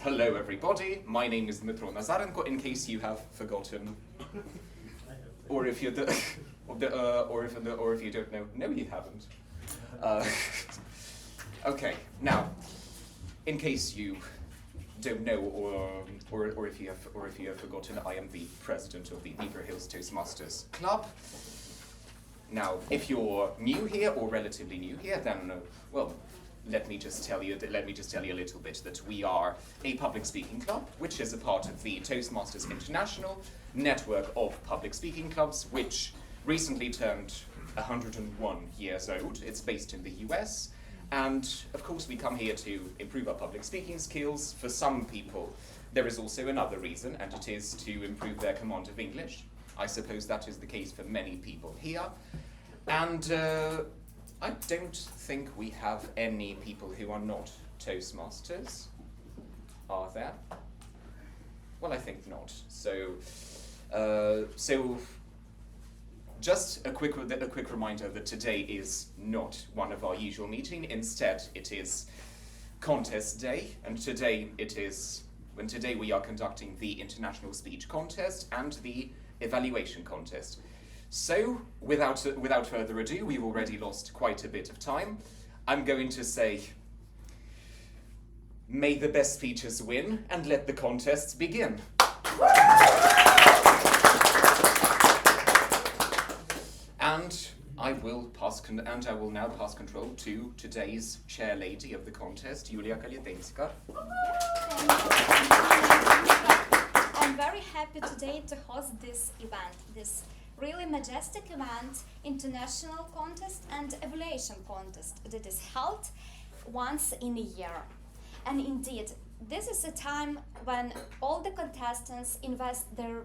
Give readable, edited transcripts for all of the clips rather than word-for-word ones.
Hello everybody, my name is Dmytro Nazarenko, in case you have forgotten. Or if you or if you don't know, no you haven't. Okay, now, in case you don't know, or if you have forgotten, I am the president of the Dnipro Hills Toastmasters Club. Now, if you're new here or relatively new here, then well, let me just tell you a little bit that we are a public speaking club, which is a part of the Toastmasters International network of public speaking clubs, which recently turned 101 years old. It's based in the US. And of course, we come here to improve our public speaking skills. For some people, there is also another reason, and it is to improve their command of English. I suppose that is the case for many people here. And I don't think we have any people who are not Toastmasters. Are there? Well, I think not. So just a quick reminder that today is not one of our usual meetings. Instead, it is contest day, and today we are conducting the international speech contest and the evaluation contest. So, without further ado, we've already lost quite a bit of time. I'm going to say, may the best speeches win, and let the contests begin. And I will now pass control to today's chair lady of the contest, Olha. I'm very happy today to host this event, this really majestic event, international contest and evaluation contest that is held once in a year. And indeed, this is a time when all the contestants invest their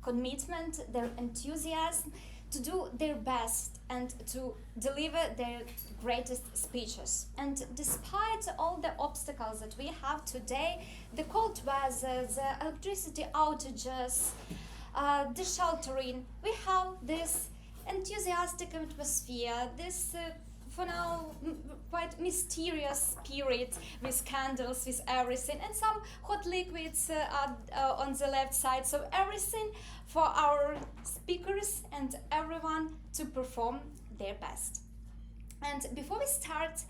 commitment, their enthusiasm to do their best and to deliver their greatest speeches. And despite all the obstacles that we have today, the cold weather, the electricity outages, the sheltering, we have this enthusiastic atmosphere, this for now quite mysterious spirit with candles, with everything, and some hot liquids on the left side. So everything for our speakers and everyone to perform their best. And before we start,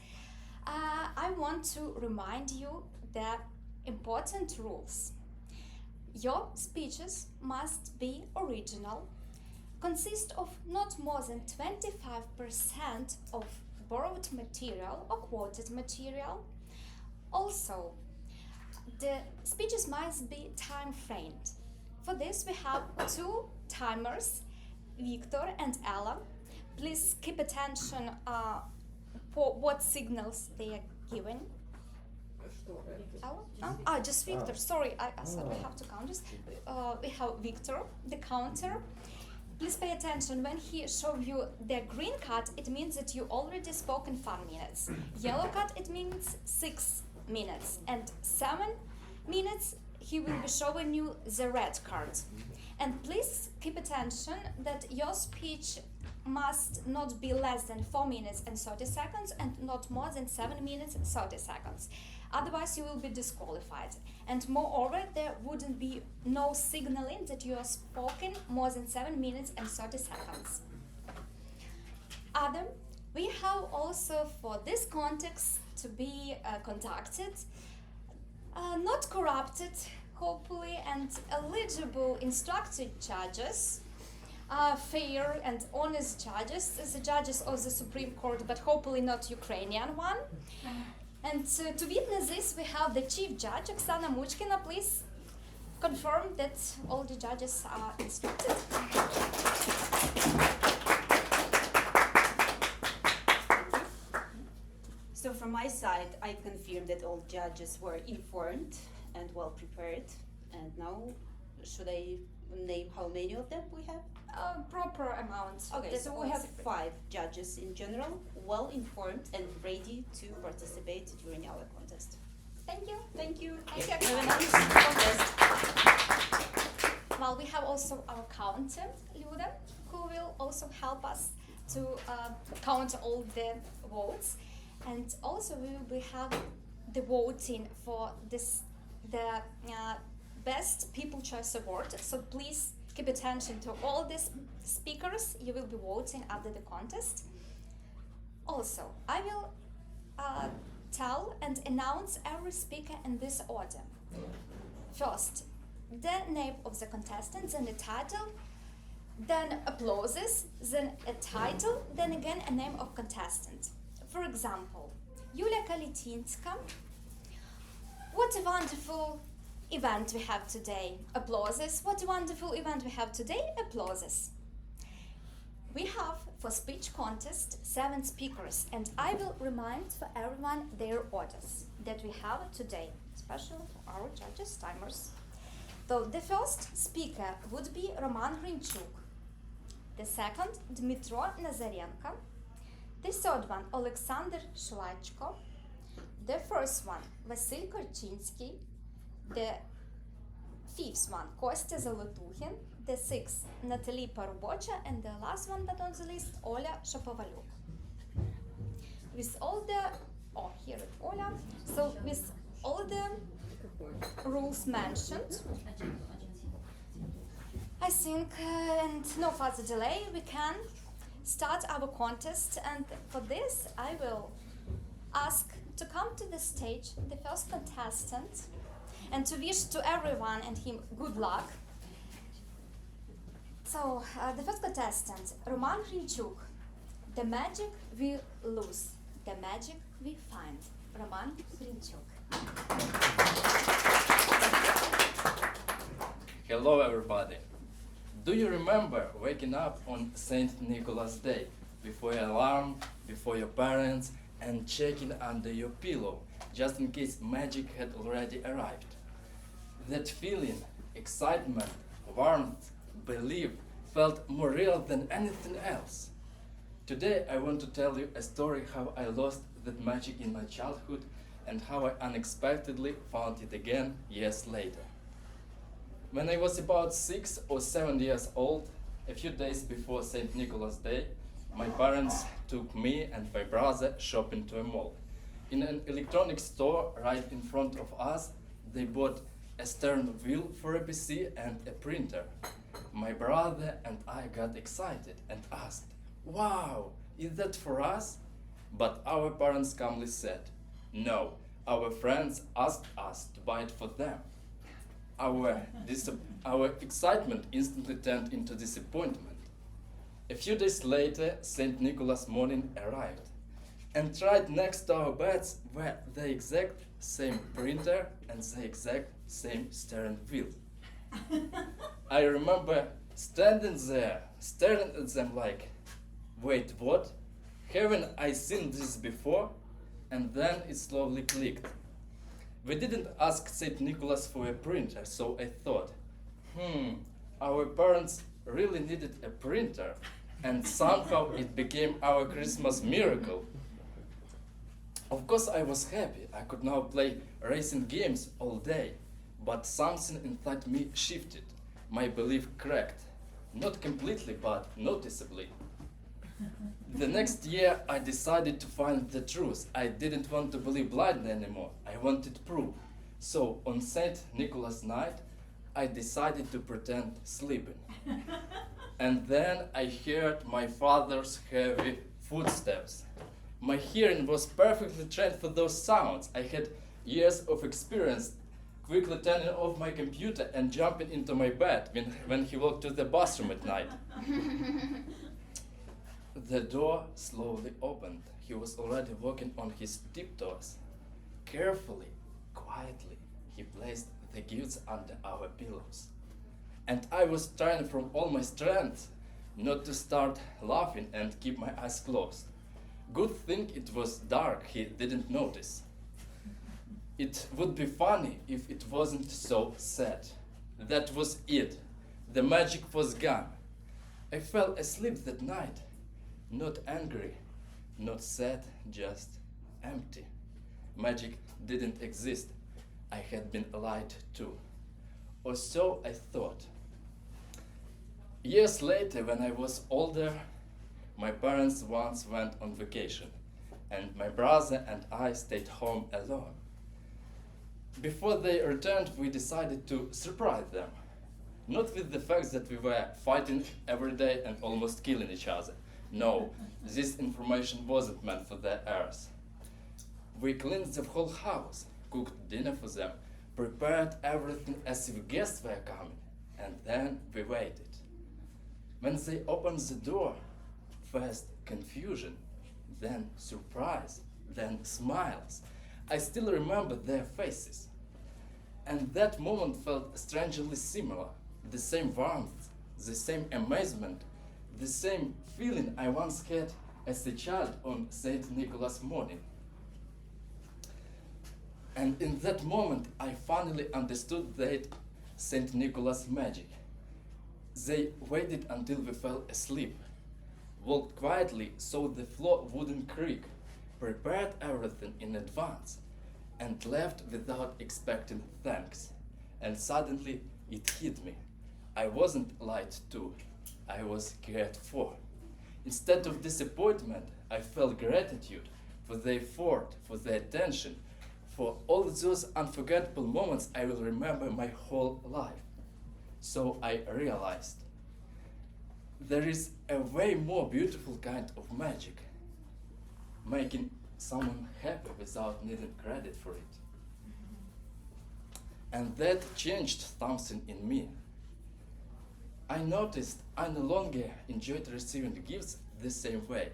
I want to remind you the important rules. Your speeches must be original, consist of not more than 25% of borrowed material or quoted material. Also, the speeches must be time-framed. For this, we have two timers, Victor and Ella. Please keep attention for what signals they are giving. Ella? Just Victor. Sorry, I thought we have to count this. We have Victor, the counter. Please pay attention. When he shows you the green card, it means that you already spoke in 5 minutes. Yellow card, it means 6 minutes. And 7 minutes, he will be showing you the red card. And please keep attention that your speech must not be less than 4 minutes and 30 seconds and not more than 7 minutes and 30 seconds. Otherwise, you will be disqualified. And moreover, there wouldn't be no signaling that you are spoken more than 7 minutes and 30 seconds. We have also for this context to be conducted, not corrupted, hopefully, and eligible instructed judges, fair and honest judges, the judges of the Supreme Court, but hopefully not Ukrainian one. And to witness this, we have the chief judge, Oksana Muchkina. Please confirm that all the judges are instructed. So from my side, I confirm that all judges were informed and well prepared. And now, should I name how many of them we have? Proper amount. Okay, so we have 5 judges in general, well informed and ready to participate during our contest. Thank you. Thank you. Thank you. Have a nice contest. Well, we have also our counter, Luda, who will also help us to count all the votes. And also we will have the voting for this the Best People Choice Award. So please keep attention to all these speakers you will be voting after the contest. Also, I will tell and announce every speaker in this order. First, the name of the contestant, then the title, then applauses, then a title, then again a name of contestant. For example, Yulia Kalitinska. What a wonderful event we have today. Applauses. What a wonderful event we have today. Applauses. We have for speech contest 7 speakers, and I will remind for everyone their orders that we have today, especially for our judges, timers. So the first speaker would be Roman Hinchuk. The second, Dmytro Nazarenko. The third one, Oleksandr Shvachka. The first one, Vasyl Korchynskyi. The fifth one, Zolotukhin. The sixth, Nataly Parubocha. And the last one but on the list, Olha Shapovaliuk. With all the, here it Olha. So with all the rules mentioned, I think, and no further delay, we can start our contest. And for this, I will ask to come to the stage the first contestant and to wish to everyone and him good luck. So, the first contestant, Roman Hinchuk. The magic we lose, the magic we find. Roman Hinchuk. Hello everybody. Do you remember waking up on St. Nicholas Day, before your alarm, before your parents, and checking under your pillow, just in case magic had already arrived? That feeling, excitement, warmth, belief felt more real than anything else. Today I want to tell you a story how I lost that magic in my childhood and how I unexpectedly found it again years later. When I was about 6 or 7 years old, a few days before St. Nicholas Day, my parents took me and my brother shopping to a mall. In an electronics store right in front of us, they bought a steering wheel for a PC and a printer. My brother and I got excited and asked, "Wow, is that for us?" But our parents calmly said, "No, our friends asked us to buy it for them." Our excitement instantly turned into disappointment. A few days later, St. Nicholas morning arrived, and right next to our beds were the exact same printer and the exact same steering wheel. I remember standing there, staring at them like, wait, what? Haven't I seen this before? And then it slowly clicked. We didn't ask St. Nicholas for a printer, so I thought, our parents really needed a printer, and somehow it became our Christmas miracle. Of course I was happy, I could now play racing games all day, but something inside me shifted. My belief cracked, not completely but noticeably. The next year I decided to find the truth. I didn't want to believe blindly anymore, I wanted proof. So on St. Nicholas night, I decided to pretend sleeping. And then I heard my father's heavy footsteps. My hearing was perfectly trained for those sounds. I had years of experience quickly turning off my computer and jumping into my bed when he walked to the bathroom at night. The door slowly opened. He was already walking on his tiptoes. Carefully, quietly, he placed the gifts under our pillows. And I was trying from all my strength not to start laughing and keep my eyes closed. Good thing it was dark, he didn't notice. It would be funny if it wasn't so sad. That was it. The magic was gone. I fell asleep that night. Not angry, not sad, just empty. Magic didn't exist. I had been lied to. Or so I thought. Years later, when I was older, my parents once went on vacation, and my brother and I stayed home alone. Before they returned, we decided to surprise them. Not with the fact that we were fighting every day and almost killing each other. No, this information wasn't meant for their ears. We cleaned the whole house, cooked dinner for them, prepared everything as if guests were coming, and then we waited. When they opened the door, first confusion, then surprise, then smiles. I still remember their faces. And that moment felt strangely similar. The same warmth, the same amazement, the same feeling I once had as a child on St. Nicholas morning. And in that moment, I finally understood that St. Nicholas magic. They waited until we fell asleep, walked quietly so the floor wouldn't creak, prepared everything in advance, and left without expecting thanks. And suddenly it hit me. I wasn't lied to, I was cared for. Instead of disappointment, I felt gratitude for the effort, for the attention, for all those unforgettable moments I will remember my whole life. So I realized there is a way more beautiful kind of magic, making someone happy without needing credit for it. And that changed something in me. I noticed I no longer enjoyed receiving gifts the same way.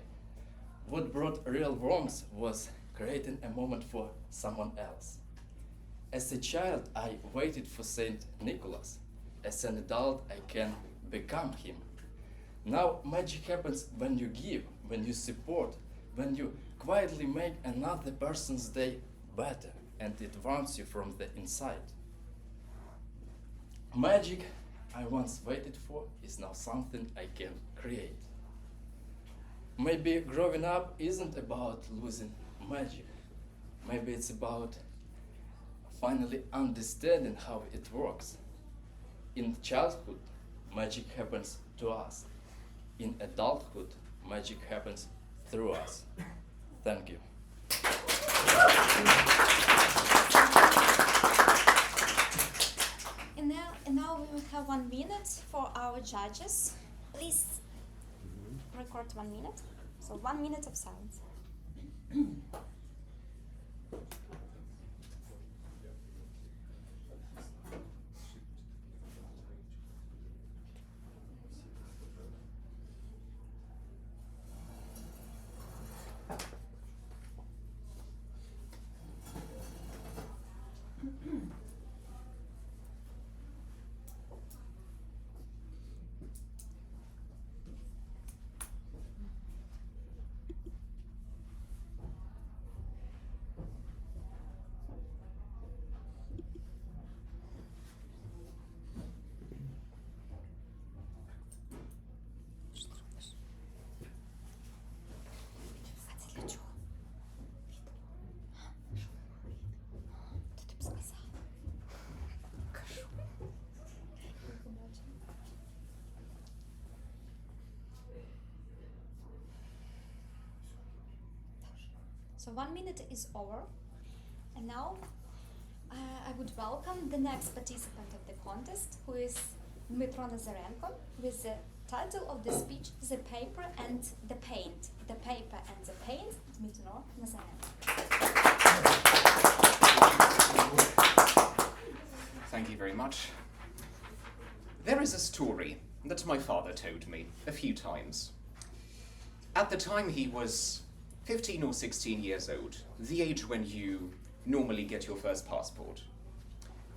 What brought real warmth was creating a moment for someone else. As a child, I waited for Saint Nicholas. As an adult, I can become him. Now magic happens when you give, when you support, when you quietly make another person's day better, and it warms you from the inside. Magic I once waited for is now something I can create. Maybe growing up isn't about losing magic. Maybe it's about finally understanding how it works. In childhood, magic happens to us. In adulthood, magic happens through us. Thank you. And now we will have 1 minute for our judges. Please record 1 minute. So 1 minute of silence. So 1 minute is over, and now I would welcome the next participant of the contest, who is Dmytro Nazarenko, with the title of the speech, The Paper and the Paint. The Paper and the Paint, Dmytro Nazarenko. Thank you very much. There is a story that my father told me a few times. At the time he was 15 or 16 years old, the age when you normally get your first passport.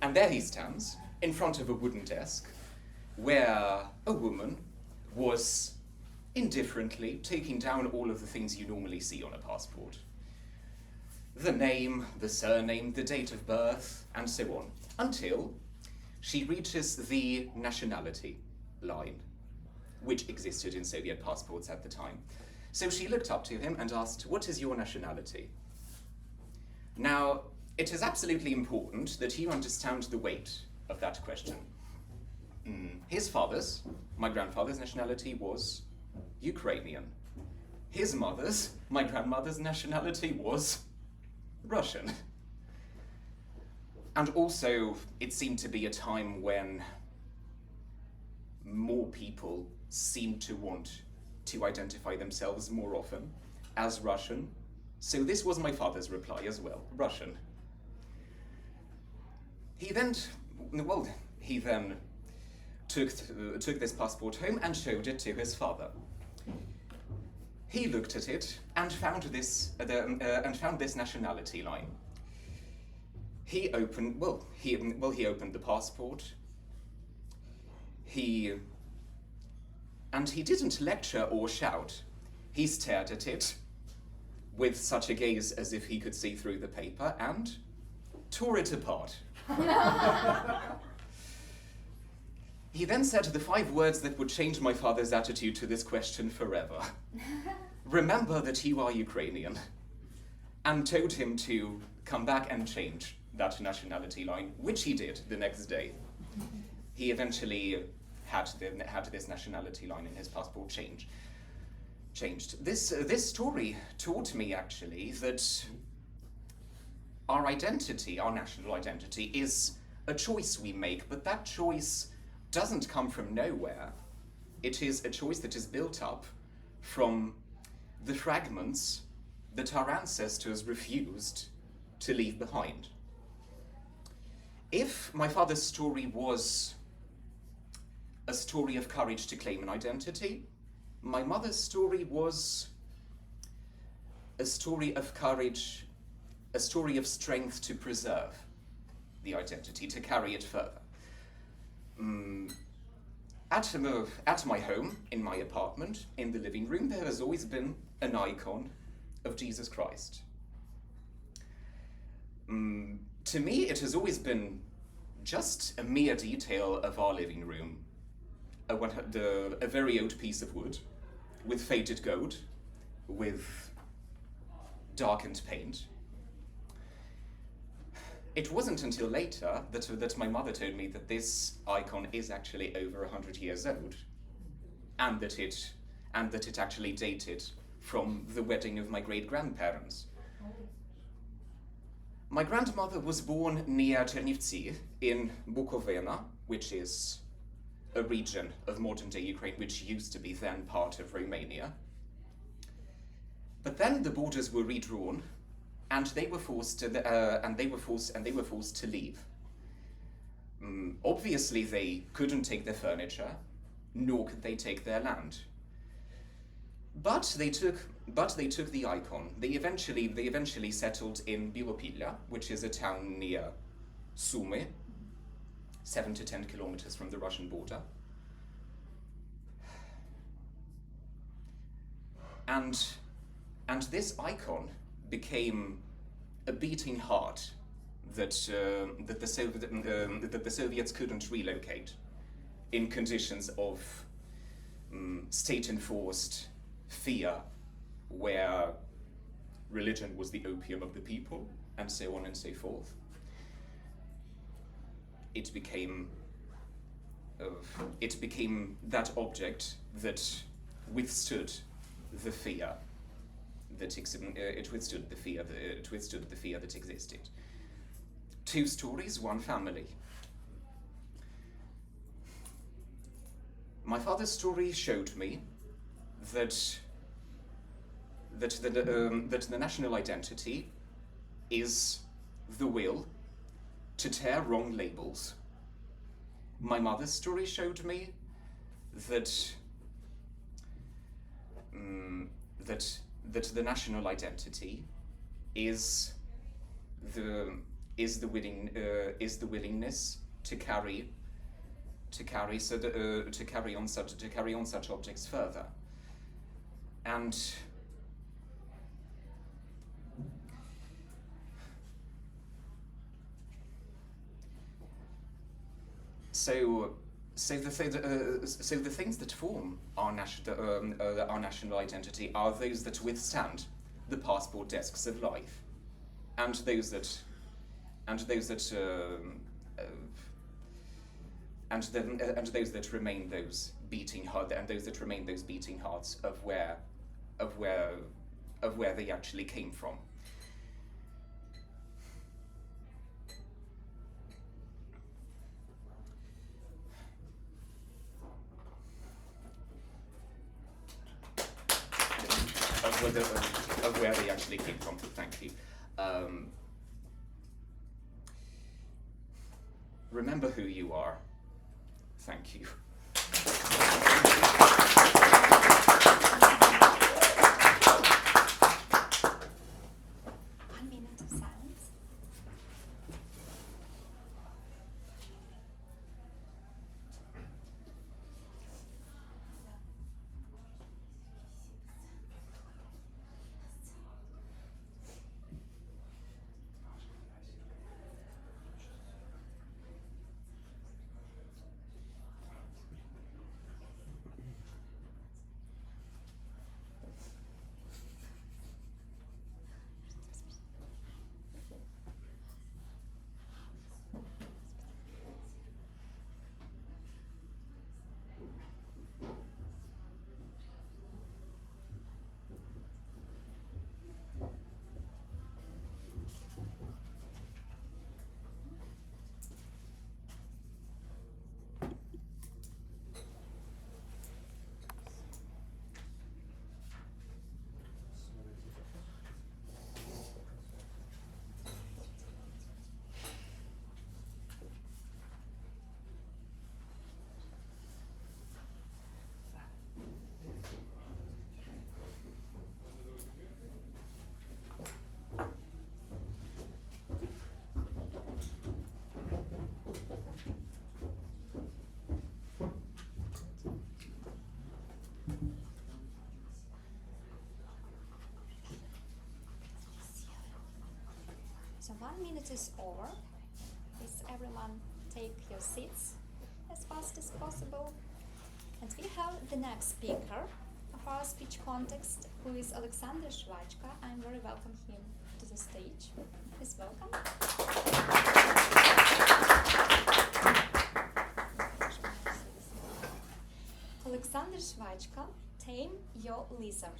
And there he stands, in front of a wooden desk, where a woman was indifferently taking down all of the things you normally see on a passport. The name, the surname, the date of birth, and so on, until she reaches the nationality line, which existed in Soviet passports at the time. So she looked up to him and asked, "What is your nationality?" Now, it is absolutely important that you understand the weight of that question. His father's, my grandfather's nationality was Ukrainian. His mother's, my grandmother's nationality was Russian. And also, it seemed to be a time when more people seemed to want to identify themselves more often as Russian. So this was my father's reply as well, Russian. He then took this passport home and showed it to his father. He looked at it and found this nationality line. He opened the passport. He didn't lecture or shout. He stared at it with such a gaze as if he could see through the paper and tore it apart. He then said the 5 words that would change my father's attitude to this question forever. Remember that you are Ukrainian. And told him to come back and change that nationality line, which he did the next day. He eventually had this nationality line in his passport changed. This story taught me actually that our identity, our national identity, is a choice we make, but that choice doesn't come from nowhere. It is a choice that is built up from the fragments that our ancestors refused to leave behind. If my father's story was a story of courage to claim an identity, my mother's story was a story of courage, a story of strength to preserve the identity, to carry it further. At my home, in my apartment, in the living room, there has always been an icon of Jesus Christ. To me, it has always been just a mere detail of our living room, a very old piece of wood with faded gold, with darkened paint. It wasn't until later that my mother told me that this icon is actually over 100 years old, and that it actually dated from the wedding of my great-grandparents. My grandmother was born near Chernivtsi in Bukovina, which is a region of modern-day Ukraine which used to be then part of Romania. But then the borders were redrawn, and they were forced to leave. Obviously, they couldn't take their furniture, nor could they take their land. But they took the icon. They eventually settled in Bilopilya, which is a town near Sumy, 7 to 10 kilometers from the Russian border. And this icon became a beating heart that the Soviets couldn't relocate in conditions of state-enforced fear, where religion was the opium of the people, and so on and so forth. It became that object that withstood the fear it withstood the fear that existed. 2 stories, 1 family. My father's story showed me that the national identity is the will to tear wrong labels. My mother's story showed me that the national identity is the willingness to carry on such objects further. And so the things that form our national identity are those that withstand the passport desks of life, and those that remain those beating hearts of where they actually came from. where they actually came from. Thank you. Remember who you are. Thank you. 1 minute of silence. So 1 minute is over. Please everyone take your seats as fast as possible. And we have the next speaker of our speech context, who is Oleksandr Shvachka. I'm very welcome him to the stage. Please welcome. Oleksandr Shvachka, Tame Your Lizard.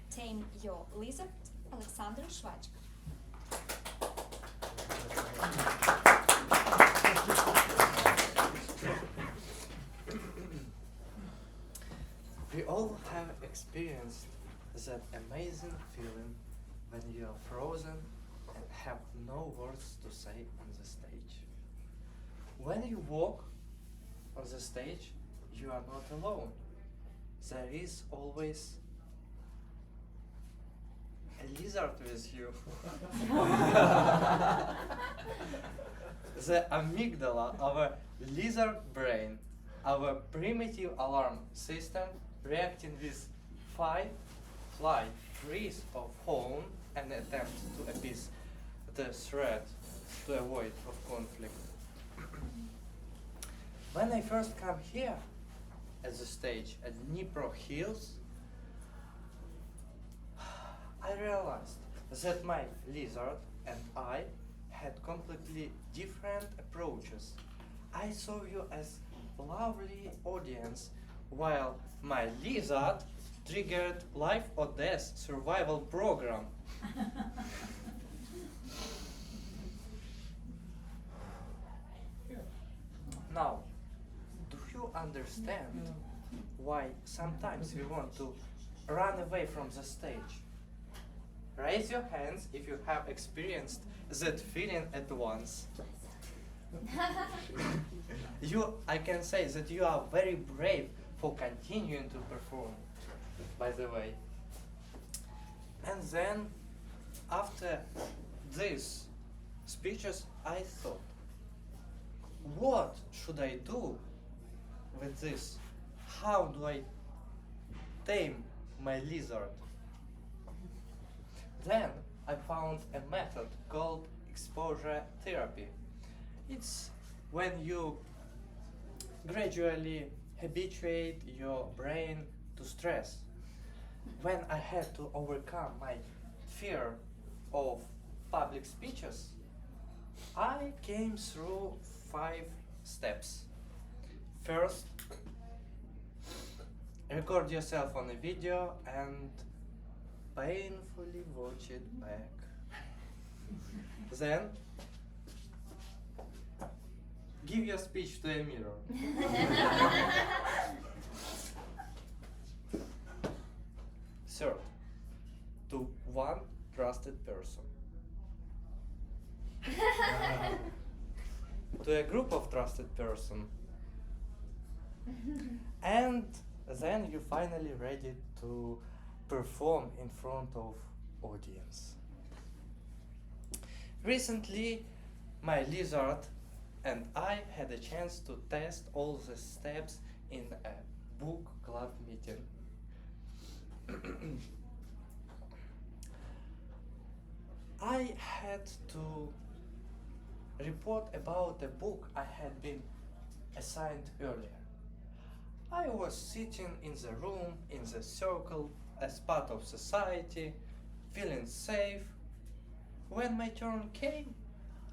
Tame Your Lizard, Oleksandr Shvachka. We all have experienced that amazing feeling when you are frozen and have no words to say on the stage. When you walk on the stage, you are not alone. There is always a lizard with you. The amygdala, our lizard brain, our primitive alarm system, reacting with fight, flight, freeze or fawn, and attempt to appease the threat to avoid of conflict. When I first come here at the stage at Dnipro Hills, I realized that my lizard and I had completely different approaches. I saw you as a lovely audience, while my lizard triggered life or death survival program. Now, do you understand why sometimes we want to run away from the stage? Raise your hands if you have experienced that feeling at once. I can say that you are very brave for continuing to perform, by the way. And then, after these speeches, I thought, what should I do with this? How do I tame my lizard? Then I found a method called exposure therapy. It's when you gradually habituate your brain to stress. When I had to overcome my fear of public speeches, I came through 5 steps. First, record yourself on a video and painfully watch it back. Then, give your speech to a mirror. Third, to one trusted person. To a group of trusted person. And then you're finally ready to perform in front of audience. Recently, my lizard and I had a chance to test all the steps in a book club meeting. I had to report about a book I had been assigned earlier. I was sitting in the room, in the circle, as part of society, feeling safe. When my turn came,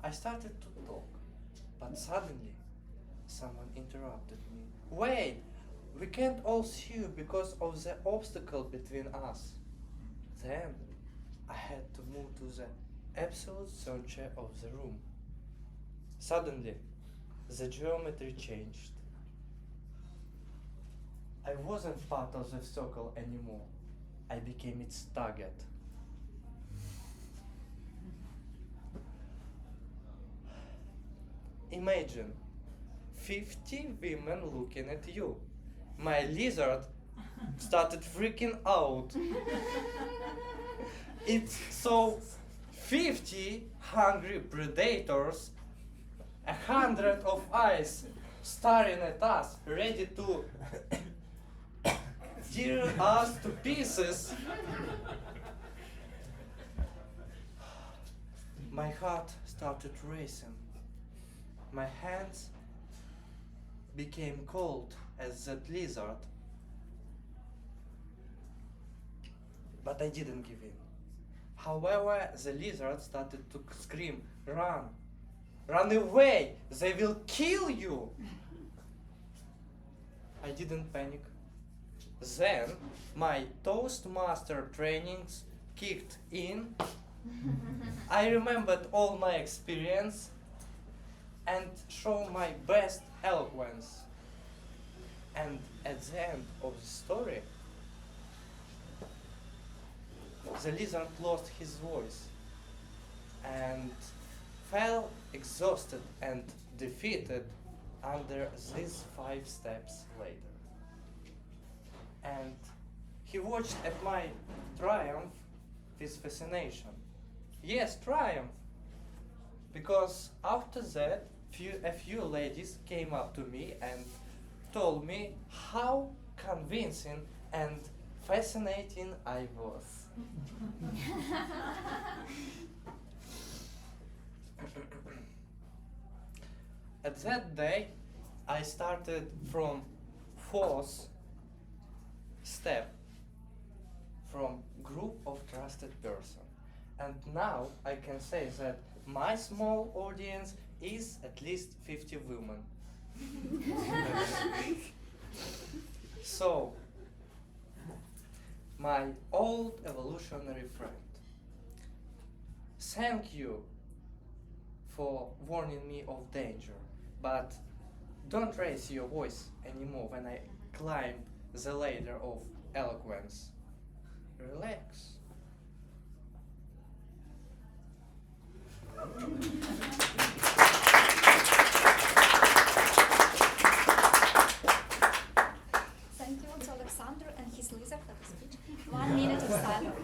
I started to talk, but suddenly someone interrupted me. Wait, we can't all see you because of the obstacle between us. Then I had to move to the absolute center of the room. Suddenly, the geometry changed. I wasn't part of the circle anymore. I became its target. Imagine 50 women looking at you. My lizard started freaking out. It saw 50 hungry predators, 100 of eyes staring at us, ready to tear us to pieces. My heart started racing. My hands became cold as that lizard. But I didn't give in. However, the lizard started to scream, "Run! Run away! They will kill you!" I didn't panic. Then my Toastmaster trainings kicked in. I remembered all my experience and showed my best eloquence. And at the end of the story, the lizard lost his voice and fell exhausted and defeated under these 5 steps later. And he watched at my triumph with fascination. Yes, triumph! Because after that, a few ladies came up to me and told me how convincing and fascinating I was. At that day, I started from 4th step, from group of trusted person. And now I can say that my small audience is at least 50 women. So, my old evolutionary friend, thank you for warning me of danger, but don't raise your voice anymore when I climb the ladder of eloquence. Relax. Thank you to Oleksandr and his lizard for the speech. 1 minute of silence.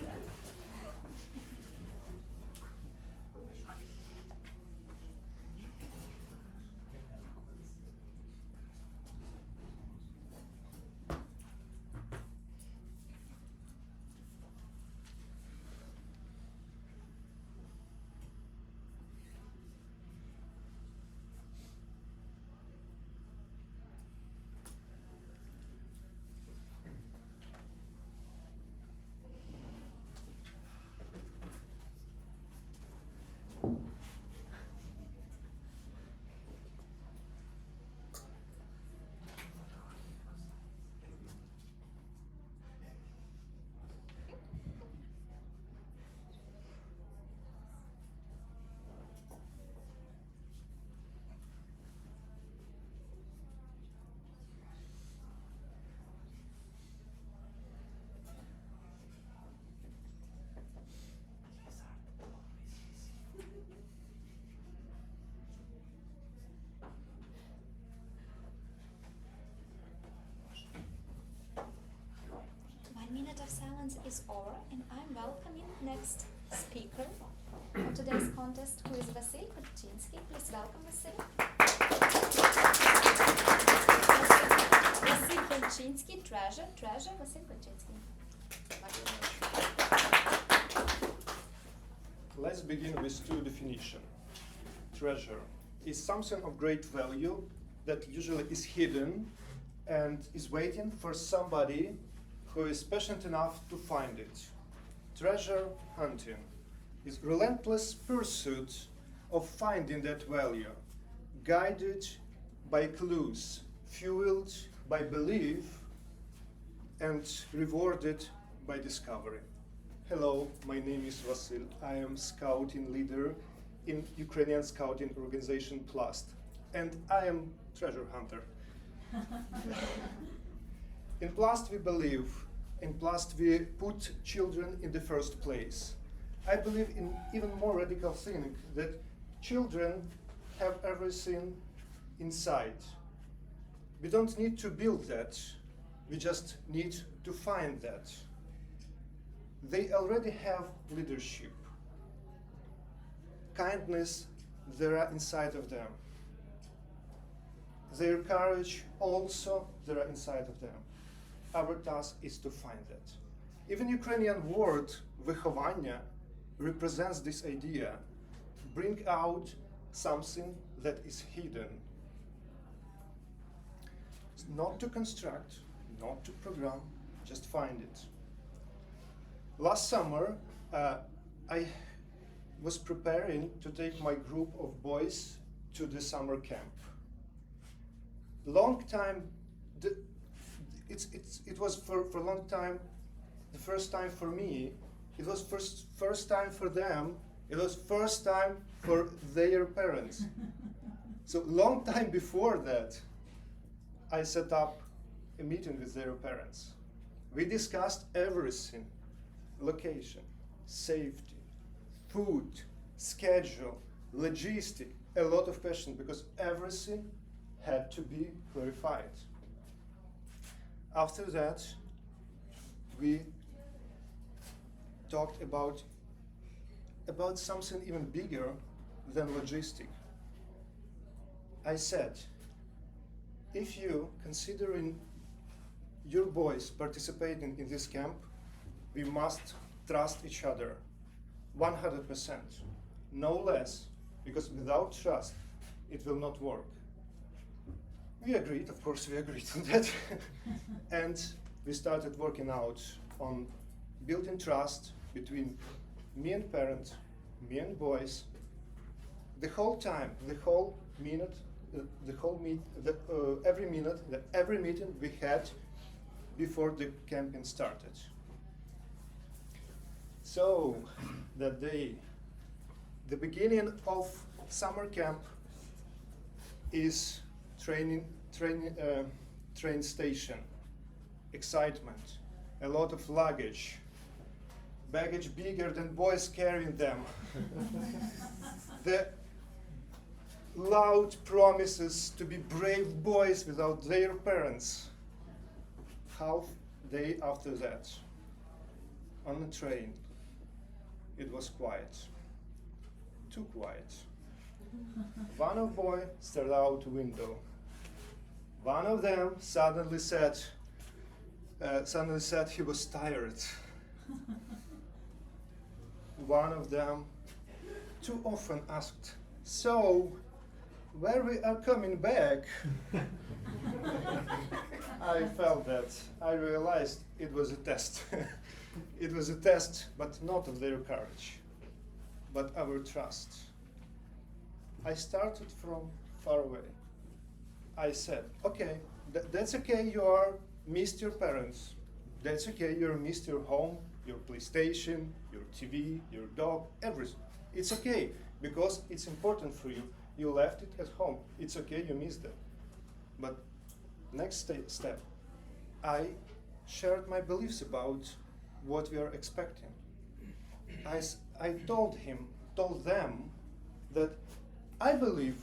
performance is over, and I'm welcoming next speaker for today's contest, who is Vasyl Korchynskyi. Please welcome Vasyl. Vasyl Korchynskyi, treasure, Vasyl Korchynskyi. Let's begin with two definitions. Treasure is something of great value that usually is hidden and is waiting for somebody who is patient enough to find it. Treasure hunting is relentless pursuit of finding that value, guided by clues, fueled by belief, and rewarded by discovery. Hello, my name is Vasyl. I am scouting leader in Ukrainian scouting organization Plast, and I am treasure hunter. In Plast we believe, in Plast we put children in the first place. I believe in even more radical thing, that children have everything inside. We don't need to build that, we just need to find that. They already have leadership, kindness, there are inside of them. Their courage also there are inside of them. Our task is to find that. Even Ukrainian word "vychovання" represents this idea. Bring out something that is hidden. Not to construct, not to program, just find it. Last summer, I was preparing to take my group of boys to the summer camp. Long time, it was for a long time the first time for me. It was first time for them. It was first time for their parents. So long time before that, I set up a meeting with their parents. We discussed everything: location, safety, food, schedule, logistic, a lot of questions, because everything had to be clarified. After that, we talked about something even bigger than logistic. I said, if you considering your boys participating in this camp, we must trust each other 100%, no less, because without trust, it will not work. We agreed, of course we agreed on that. And we started working out on building trust between me and parents, me and boys. The whole time, the whole minute, every meeting we had before the camping started. So that day, the beginning of summer camp is train station, excitement, a lot of luggage, baggage bigger than boys carrying them. The loud promises to be brave boys without their parents. Half day after that, on the train, it was quiet, too quiet. One of boy stared out window. One of them suddenly said he was tired. One of them too often asked, "So, where we are coming back?" I felt that. I realized it was a test. It was a test, but not of their courage, but our trust. I started from far away. I said, okay, that's okay, you missed your parents. That's okay, you missed your home, your PlayStation, your TV, your dog, everything. It's okay, because it's important for you. You left it at home. It's okay, you missed it. But next step, I shared my beliefs about what we are expecting. I told them that I believe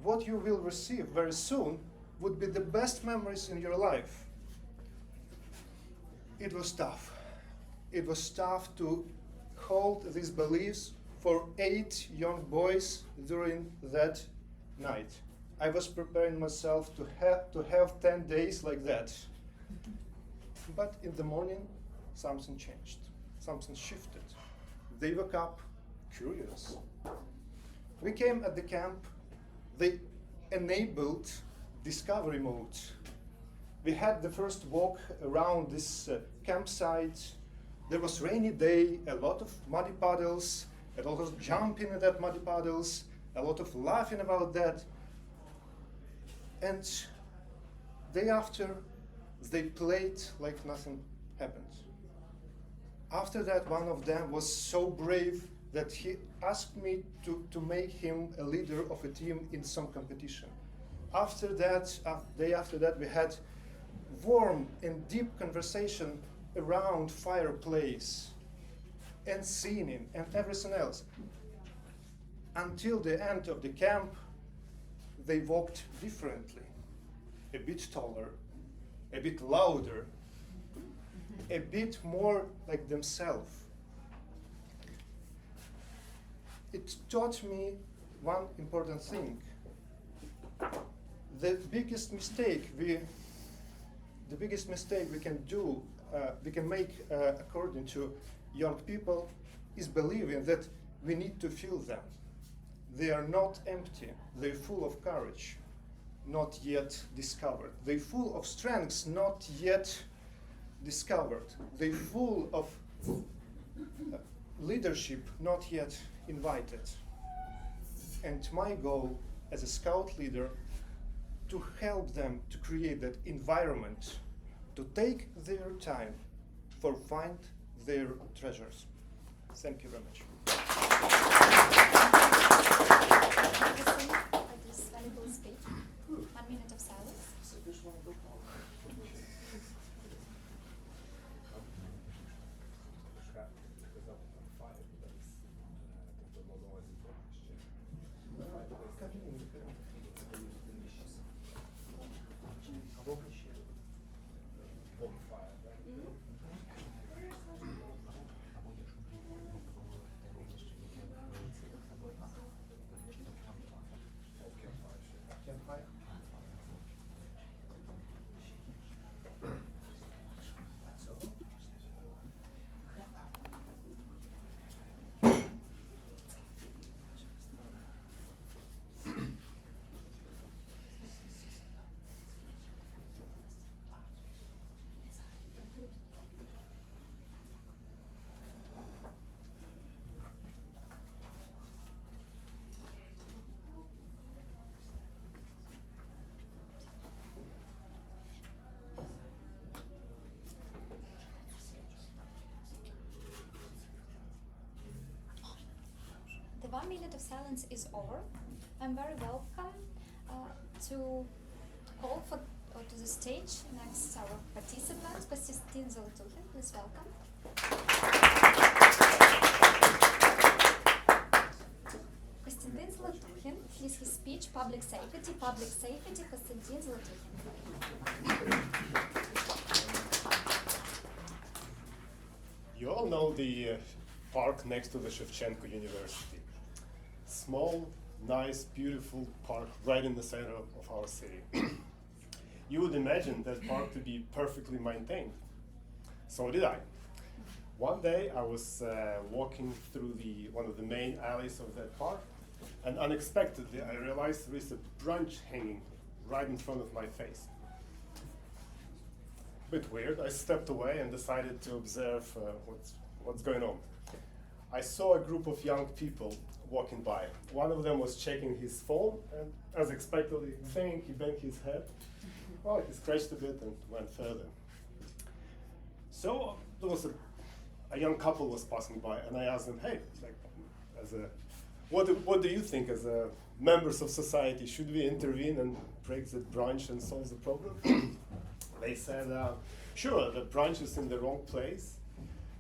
what you will receive very soon would be the best memories in your life. It was tough. It was tough to hold these beliefs for 8 young boys during that night. I was preparing myself to have 10 days like that. But in the morning, something changed. Something shifted. They woke up curious. We came at the camp. They enabled discovery mode. We had the first walk around this campsite. There was rainy day, a lot of muddy puddles, a lot of jumping in that muddy puddles, a lot of laughing about that. And day after, they played like nothing happened. After that, one of them was so brave that he asked me to make him a leader of a team in some competition. After that, day after that, we had warm and deep conversation around fireplace and singing and everything else. Until the end of the camp, they walked differently, a bit taller, a bit louder, a bit more like themselves. It taught me one important thing. The biggest mistake we can do, we can make according to young people, is believing that we need to feel them. They are not empty. They're full of courage, not yet discovered. They're full of strengths, not yet discovered. They're full of leadership, not yet invited. And my goal as a scout leader, to help them to create that environment, to take their time for find their treasures. Thank you very much. For this valuable speech. 1 minute of silence. The 1 minute of silence is over. I'm very welcome to call to the stage next our participants. Kostyantyn Zolotukhin, please welcome. Kostyantyn Zolotukhin, this is his speech, Public Safety, Kostyantyn Zolotukhin. You all know the park next to the Shevchenko University. Small, nice, beautiful park right in the center of our city. You would imagine that park to be perfectly maintained. So did I. One day I was walking through one of the main alleys of that park, and unexpectedly I realized there is a branch hanging right in front of my face. Bit weird. I stepped away and decided to observe what's going on. I saw a group of young people walking by. One of them was checking his phone, and as expectedly, he banged his head. Well, he scratched a bit and went further. So there was a young couple was passing by, and I asked them, "Hey, what do you think as members of society? Should we intervene and break the branch and solve the problem?" They said, "Sure, the branch is in the wrong place,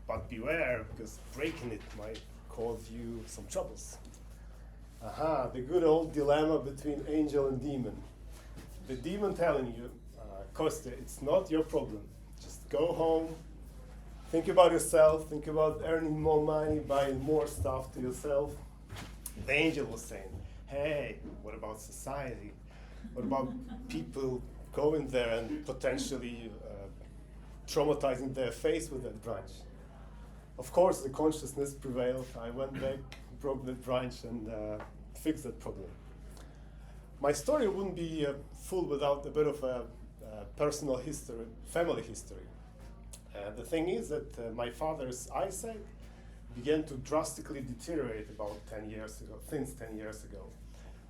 but beware, because breaking it might cause you some troubles." Aha, the good old dilemma between angel and demon. The demon telling you, "Kostya, it's not your problem. Just go home, Think about yourself, think about earning more money, buying more stuff to yourself. The angel was saying, hey, what about society? What about people going there and potentially traumatizing their face with that branch? Of course, the consciousness prevailed. I went back, broke that branch, and fixed that problem. My story wouldn't be full without a bit of a personal history, family history. The thing is that my father's eyesight began to drastically deteriorate about 10 years ago, since 10 years ago.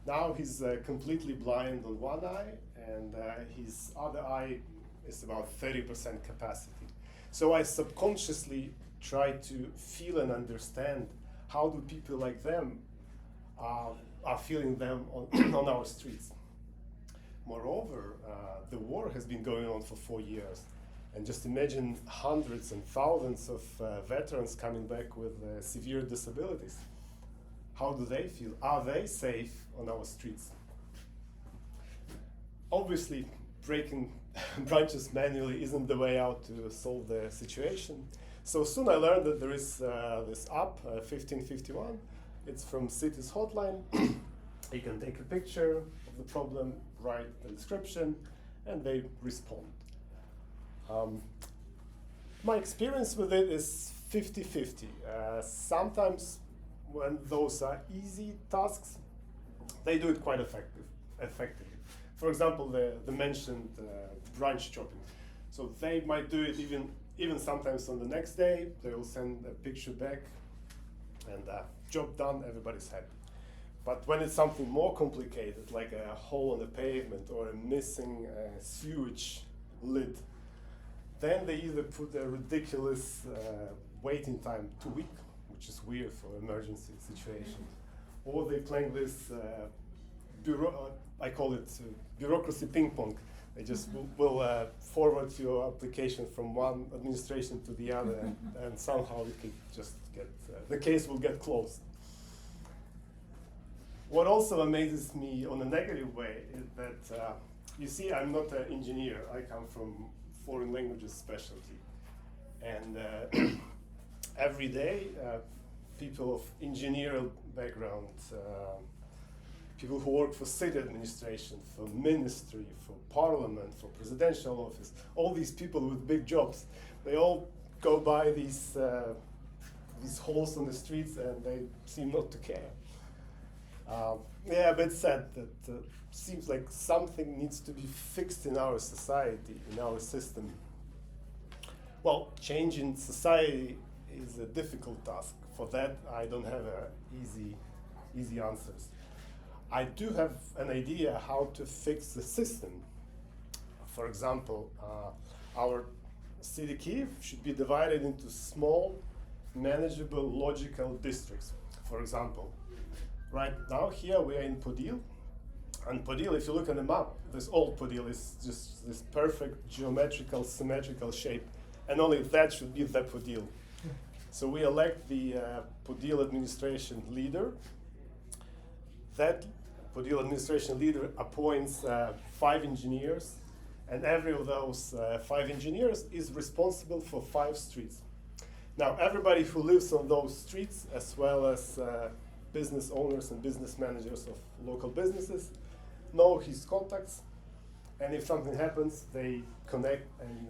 Now he's completely blind on one eye, and his other eye is about 30% capacity. So I subconsciously try to feel and understand how do people like them are feeling them on our streets. Moreover, the war has been going on for 4 years. And just imagine hundreds and thousands of veterans coming back with severe disabilities. How do they feel? Are they safe on our streets? Obviously, breaking branches manually isn't the way out to solve the situation. So soon I learned that there is this app, 1551. It's from City's hotline. You can take a picture of the problem, write the description, and they respond. My experience with it is 50-50. Sometimes when those are easy tasks, they do it quite effectively. For example, the mentioned branch chopping. So they might do it even sometimes on the next day. They will send a picture back, and job done, everybody's happy. But when it's something more complicated, like a hole on the pavement or a missing sewage lid, then they either put a ridiculous waiting time, 2 weeks, which is weird for emergency situations, or they playing this I call it bureaucracy ping pong. They just will forward your application from one administration to the other, and somehow it can just get the case will get closed. What also amazes me on a negative way is that you see, I'm not an engineer. I come from foreign languages specialty, and every day people of engineering background, people who work for city administration, for ministry, for parliament, for presidential office, all these people with big jobs, they all go by these holes on the streets and they seem not to care. Yeah, a bit sad that seems like something needs to be fixed in our society, in our system. Well, changing society is a difficult task. For that, I don't have easy answers. I do have an idea how to fix the system. For example, our city Kyiv should be divided into small, manageable, logical districts. For example, right now here we are in Podil, and Podil, if you look on the map, this old Podil is just this perfect geometrical, symmetrical shape, and only that should be the Podil. So we elect the Podil administration leader. That Podil administration leader appoints 5 engineers, and every of those 5 engineers is responsible for 5 streets. Now, everybody who lives on those streets, as well as business owners and business managers of local businesses, know his contacts, and if something happens, they connect and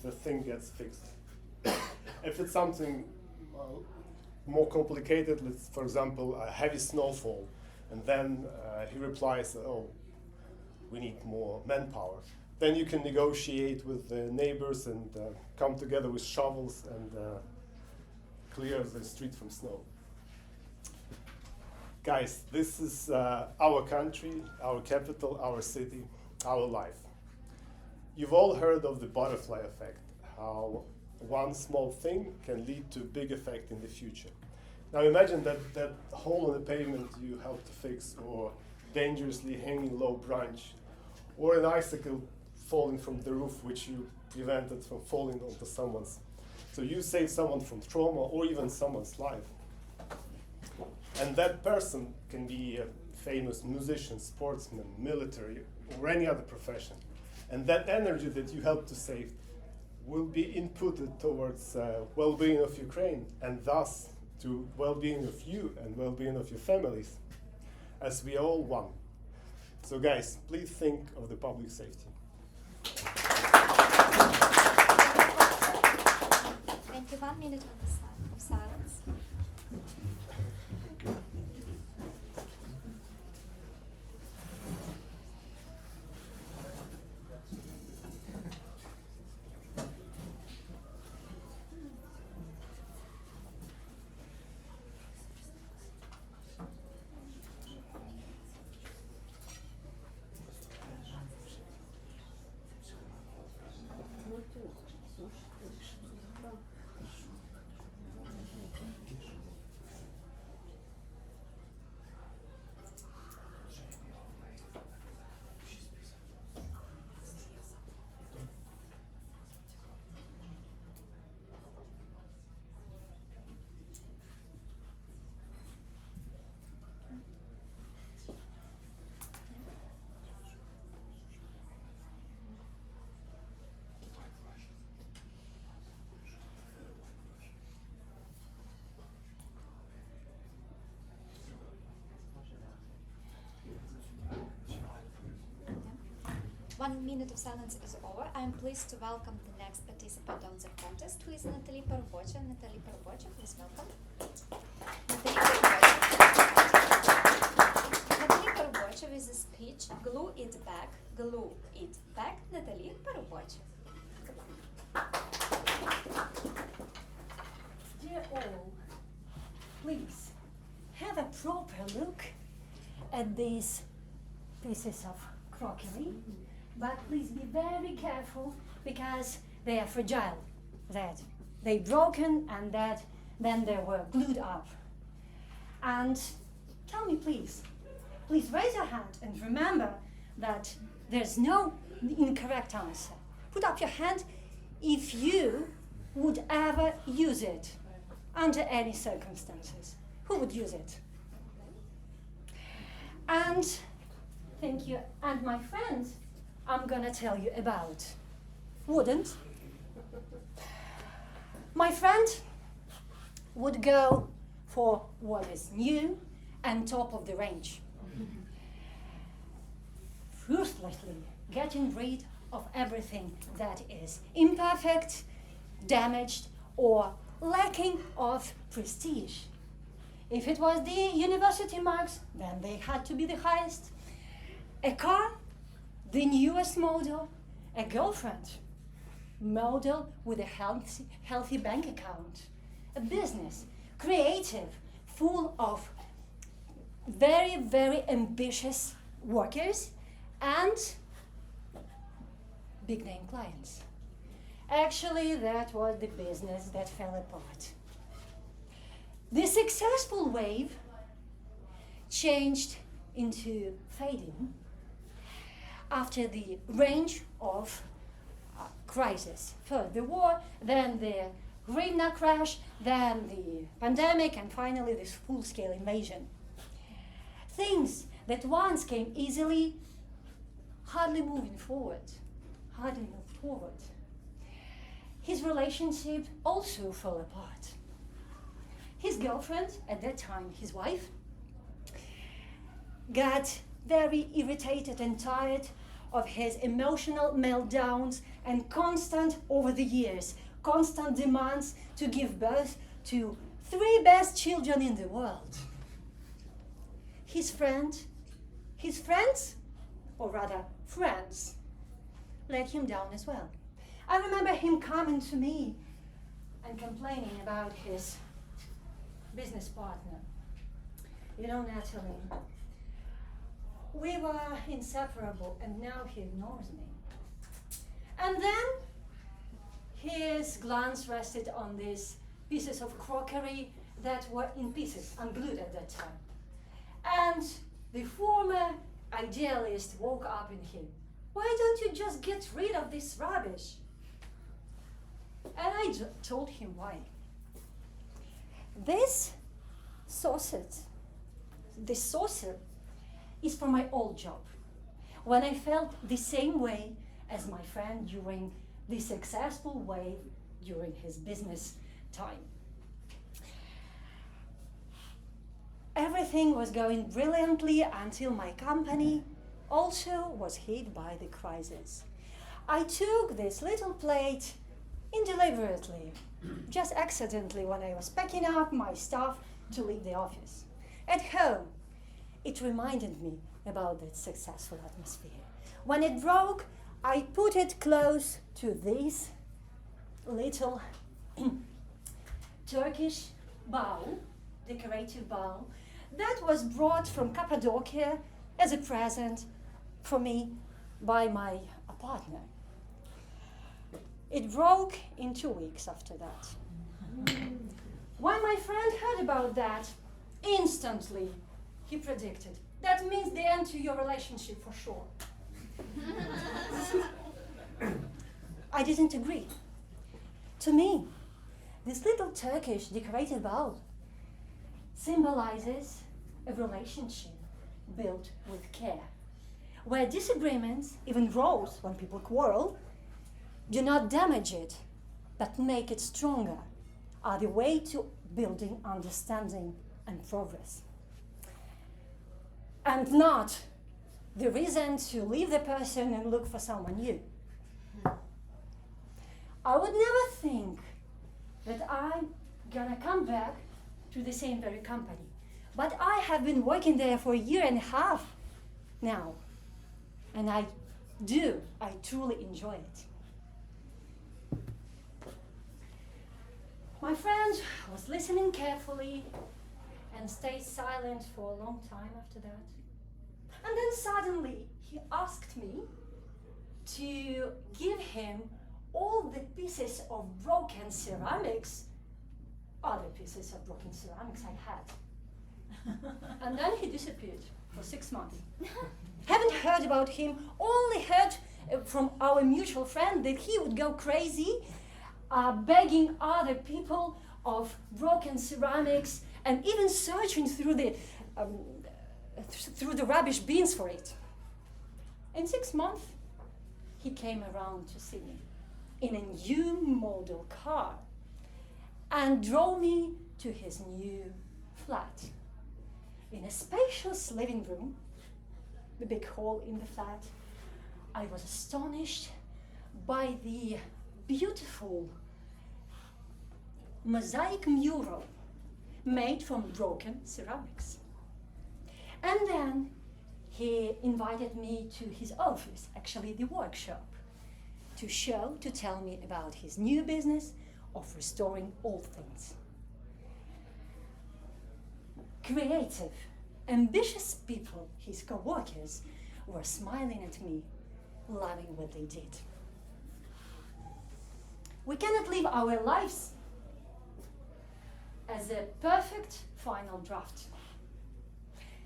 the thing gets fixed. If it's something more complicated, let's, for example, a heavy snowfall, and then he replies, oh, we need more manpower. Then you can negotiate with the neighbors and come together with shovels and clear the street from snow. Guys, this is our country, our capital, our city, our life. You've all heard of the butterfly effect, how one small thing can lead to a big effect in the future. Now imagine that hole on the pavement you helped to fix, or dangerously hanging low branch, or an icicle falling from the roof which you prevented from falling onto someone's. So you saved someone from trauma or even someone's life. And that person can be a famous musician, sportsman, military, or any other profession. And that energy that you helped to save will be inputted towards well-being of Ukraine and thus to well-being of you and well-being of your families, as we are all one. So guys, please think of the public safety. Thank you. 1 minute of silence. One minute of silence is over. I am pleased to welcome the next participant of the contest, who is Nataly Parubocha. Nataly Parubocha, please welcome. Nataly Parubocha with the speech, glue it back, Nataly Parubocha. Dear all, please have a proper look at these pieces of crockery, but please be very careful because they are fragile, that they broken and that then they were glued up. And tell me please raise your hand and remember that there's no incorrect answer. Put up your hand if you would ever use it under any circumstances. Who would use it? And thank you. And my friend, I'm gonna tell you about wouldn't. My friend would go for what is new and top of the range. Ruthlessly getting rid of everything that is imperfect, damaged, or lacking of prestige. If it was the university marks, then they had to be the highest. A car, the newest model, a girlfriend, model with a healthy bank account, a business, creative, full of very, very ambitious workers and big name clients. Actually, that was the business that fell apart. The successful wave changed into fading after the range of crises. First the war, then the hryvnia crash, then the pandemic, and finally this full-scale invasion. Things that once came easily hardly moved forward. His relationship also fell apart. His girlfriend, at that time his wife, got very irritated and tired of his emotional meltdowns and constant, over the years, constant demands to give birth to 3 best children in the world. His friends, or rather friends, let him down as well. I remember him coming to me and complaining about his business partner. You know, Nataly, we were inseparable and now he ignores me. And then his glance rested on these pieces of crockery that were in pieces, unglued at that time. And the former idealist woke up in him. Why don't you just get rid of this rubbish? And I told him why. This saucer is for my old job, when I felt the same way as my friend during the successful way during his business time. Everything was going brilliantly until my company also was hit by the crisis. I took this little plate indeliberately, just accidentally, when I was packing up my stuff to leave the office. At home, it reminded me about that successful atmosphere. When it broke, I put it close to this little Turkish bowl, decorative bowl, that was brought from Cappadocia as a present for me by my partner. It broke in 2 weeks after that. When my friend heard about that, instantly he predicted, that means the end to your relationship for sure. I didn't agree. To me, this little Turkish decorated bowl symbolizes a relationship built with care, where disagreements, even rows when people quarrel, do not damage it, but make it stronger, are the way to building understanding and progress. And not the reason to leave the person and look for someone new. I would never think that I'm gonna come back to the same very company. But I have been working there for 1.5 years now. And I truly enjoy it. My friend was listening carefully and stayed silent for a long time after that. And then suddenly he asked me to give him all the pieces of broken ceramics, other pieces of broken ceramics I had. And then he disappeared for 6 months. Haven't heard about him, only heard from our mutual friend that he would go crazy, begging other people of broken ceramics and even searching through the rubbish bins for it. In 6 months, he came around to see me in a new model car and drove me to his new flat. In a spacious living room, the big hall in the flat, I was astonished by the beautiful mosaic mural made from broken ceramics. And then he invited me to his office, actually the workshop, to tell me about his new business of restoring old things. Creative, ambitious people, his co-workers, were smiling at me, loving what they did. We cannot live our lives as a perfect final draft.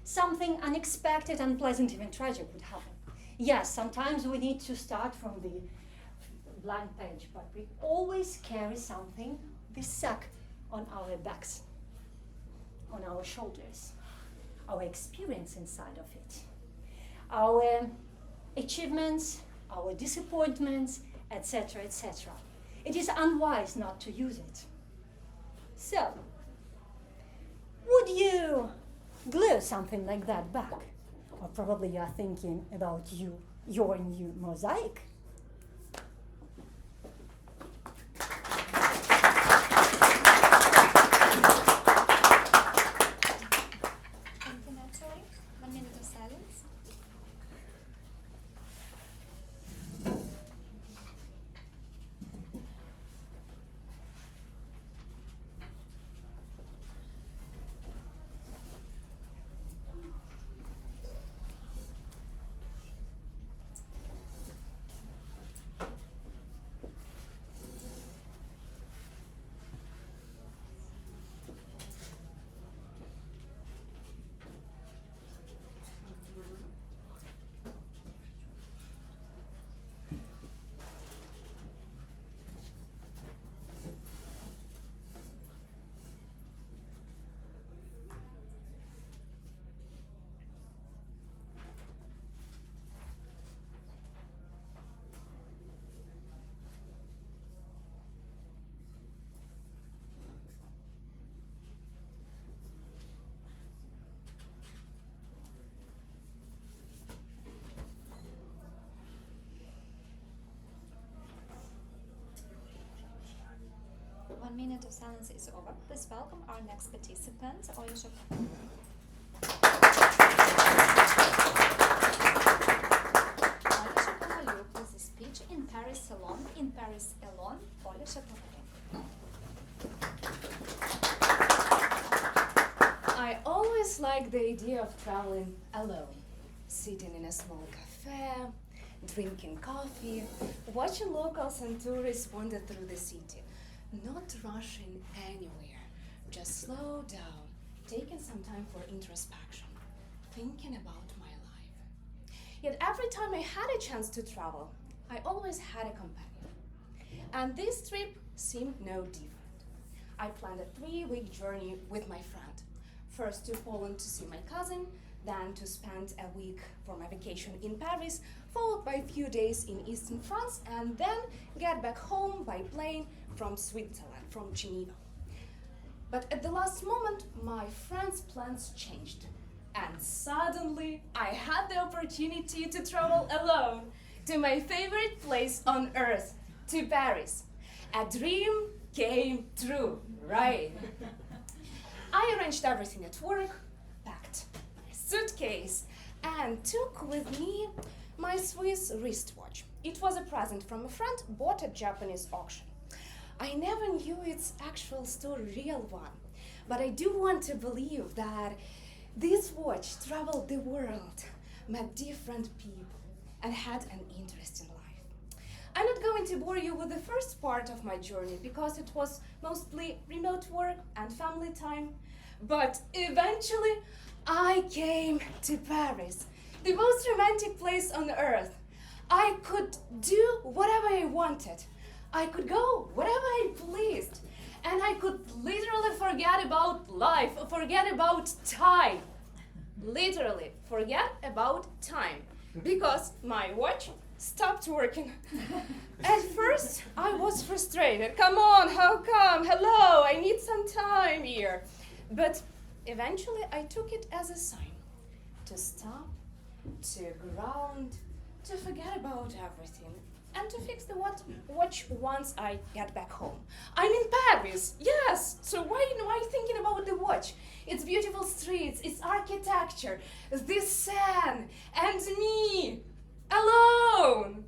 Something unexpected, unpleasant, even tragic would happen. Yes, sometimes we need to start from the blank page, but we always carry something, this sack, on our backs, on our shoulders, our experience inside of it, our achievements, our disappointments, etc., etc. It is unwise not to use it. So, would you glue something like that back? Or probably you are thinking about your new mosaic. Thank you, Nataly. 1 minute of silence. 1 minute of silence is over. Please welcome our next participant, Olha. Shapovaliuk with a speech in Paris alone. In Paris alone, Olha Shapovaliuk. I always like the idea of traveling alone, sitting in a small cafe, drinking coffee, watching locals and tourists wander through the city, not rushing anywhere, just slow down, taking some time for introspection, thinking about my life. Yet every time I had a chance to travel, I always had a companion. And this trip seemed no different. I planned a 3-week journey with my friend. First to Poland to see my cousin, then to spend a week for my vacation in Paris, followed by a few days in eastern France, and then get back home by plane from Switzerland, from Geneva. But at the last moment, my friend's plans changed. And suddenly, I had the opportunity to travel alone to my favorite place on earth, to Paris. A dream came true, right? I arranged everything at work, packed my suitcase, and took with me my Swiss wristwatch. It was a present from a friend bought at Japanese auction. I never knew its actual story, real one, but I do want to believe that this watch traveled the world, met different people, and had an interesting life. I'm not going to bore you with the first part of my journey because it was mostly remote work and family time. But eventually, I came to Paris, the most romantic place on earth. I could do whatever I wanted. I could go wherever I pleased. And I could literally forget about life, forget about time. Literally forget about time. Because my watch stopped working. At first, I was frustrated. Come on, how come? Hello, I need some time here. But eventually, I took it as a sign to stop, to ground, to forget about everything, and to fix the watch once I get back home. I'm in Paris, yes! So why thinking about the watch? Its beautiful streets, its architecture, this sun, and me, alone!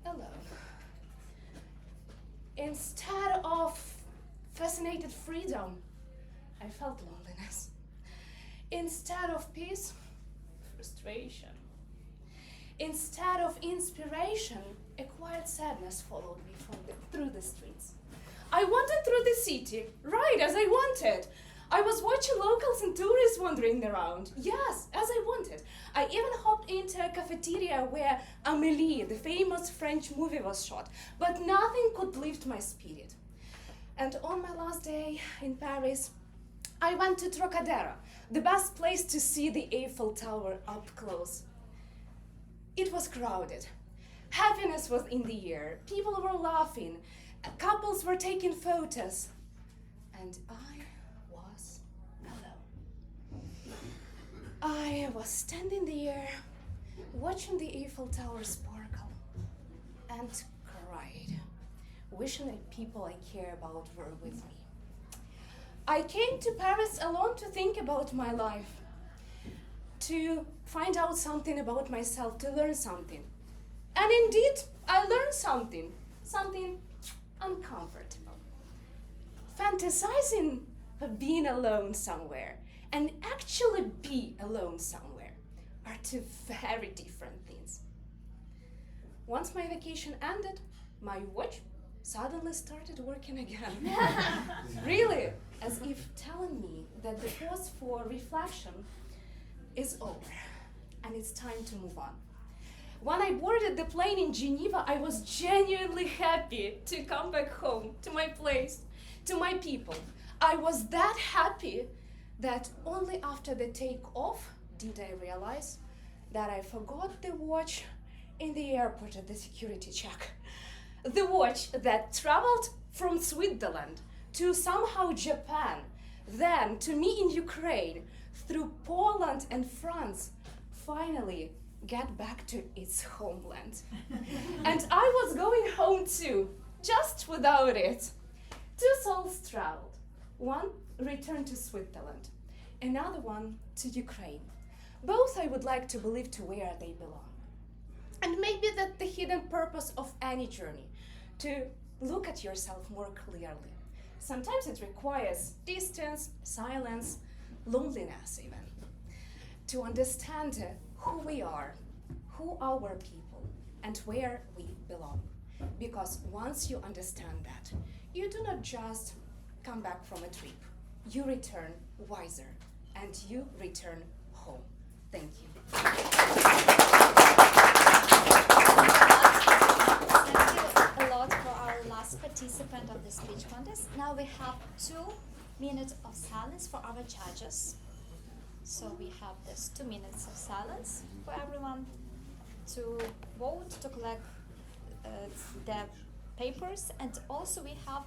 Alone. Instead of fascinated freedom, I felt loneliness. Instead of peace, frustration. Instead of inspiration, a quiet sadness followed me through the streets. I wandered through the city, right as I wanted. I was watching locals and tourists wandering around, yes, as I wanted. I even hopped into a cafeteria where Amélie, the famous French movie, was shot, but nothing could lift my spirit. And on my last day in Paris, I went to Trocadero, the best place to see the Eiffel Tower up close. It was crowded. Happiness was in the air. People were laughing. Couples were taking photos. And I was alone. I was standing there, watching the Eiffel Tower sparkle, and cried, wishing that people I care about were with me. I came to Paris alone to think about my life, to find out something about myself, to learn something. And indeed, I learned something uncomfortable. Fantasizing of being alone somewhere and actually be alone somewhere are two very different things. Once my vacation ended, my watch suddenly started working again. Really, as if telling me that the pause for reflection is over and it's time to move on. When I boarded the plane in Geneva, I was genuinely happy to come back home, to my place, to my people. I was that happy that only after the takeoff did I realize that I forgot the watch in the airport at the security check. The watch that traveled from Switzerland to somehow Japan, then to me in Ukraine, through Poland and France, finally get back to its homeland. And I was going home too, just without it. 2 souls traveled. One returned to Switzerland, another one to Ukraine. Both I would like to believe to where they belong. And maybe that's the hidden purpose of any journey, to look at yourself more clearly. Sometimes it requires distance, silence, loneliness even, to understand who we are, who our people, and where we belong. Because once you understand that, you do not just come back from a trip. You return wiser, and you return home. Thank you. Thank you a lot for our last participant of the speech contest. Now we have 2 minutes of silence for our judges. So we have this 2 minutes of silence for everyone to vote, to collect their papers, and also we have